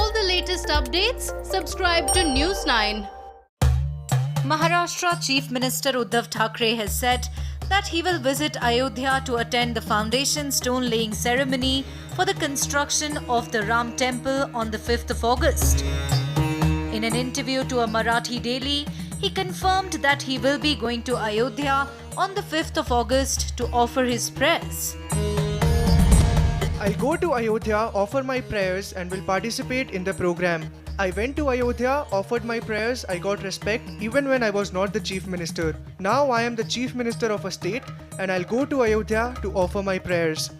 all the latest updates, subscribe to News 9. Maharashtra Chief Minister Uddhav Thackeray has said that he will visit Ayodhya to attend the foundation stone laying ceremony for the construction of the Ram Temple on the 5th of August. In an interview to a Marathi daily, he confirmed that he will be going to Ayodhya on the 5th of August to offer his prayers. I'll go to Ayodhya, offer my prayers and will participate in the program. I went to Ayodhya, offered my prayers, I got respect even when I was not the Chief Minister. Now I am the Chief Minister of a state and I'll go to Ayodhya to offer my prayers.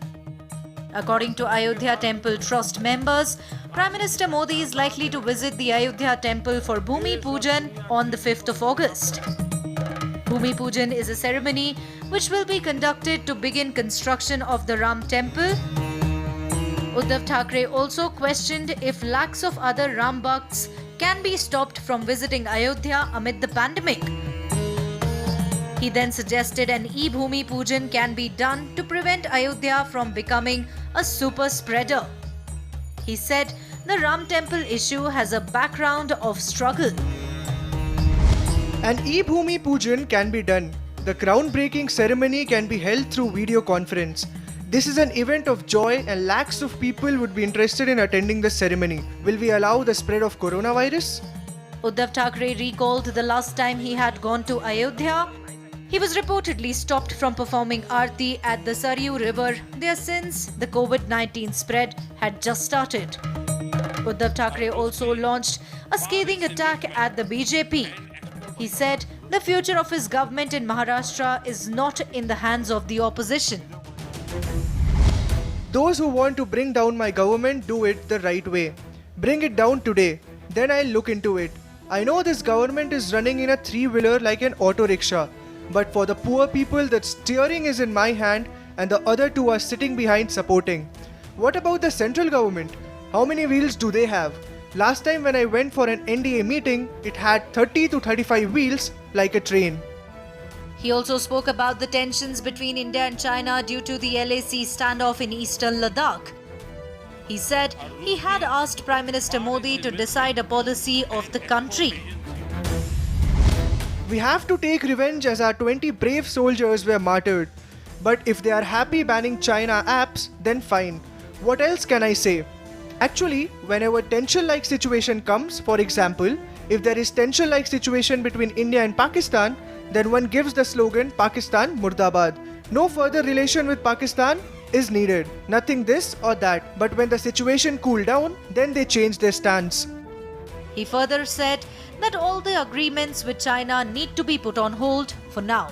According to Ayodhya Temple Trust members, Prime Minister Modi is likely to visit the Ayodhya Temple for Bhumi Pujan on the 5th of August. Bhumi Pujan is a ceremony which will be conducted to begin construction of the Ram Temple. Uddhav Thackeray also questioned if lakhs of other Ram Bhakts can be stopped from visiting Ayodhya amid the pandemic. He then suggested an e-Bhumi Pujan can be done to prevent Ayodhya from becoming a super spreader. He said the Ram Temple issue has a background of struggle. An e-Bhumi Pujan can be done. The groundbreaking ceremony can be held through video conference. This is an event of joy and lakhs of people would be interested in attending the ceremony. Will we allow the spread of coronavirus? Uddhav Thackeray recalled the last time he had gone to Ayodhya. He was reportedly stopped from performing Aarti at the Saryu River there since the COVID-19 spread had just started. Uddhav Thackeray also launched a scathing attack at the BJP. He said the future of his government in Maharashtra is not in the hands of the opposition. Those who want to bring down my government do it the right way. Bring it down today, then I'll look into it. I know this government is running in a three-wheeler like an auto rickshaw. But for the poor people, the steering is in my hand and the other two are sitting behind supporting. What about the central government? How many wheels do they have? Last time when I went for an NDA meeting, it had 30 to 35 wheels like a train. He also spoke about the tensions between India and China due to the LAC standoff in eastern Ladakh. He said he had asked Prime Minister Modi to decide a policy of the country. We have to take revenge as our 20 brave soldiers were martyred. But if they are happy banning China apps, then fine. What else can I say? Actually, whenever tension-like situation comes, for example, if there is tension-like situation between India and Pakistan, then one gives the slogan Pakistan Murdabad. No further relation with Pakistan is needed. Nothing this or that. But when the situation cool down, then they change their stance. He further said that all the agreements with China need to be put on hold for now.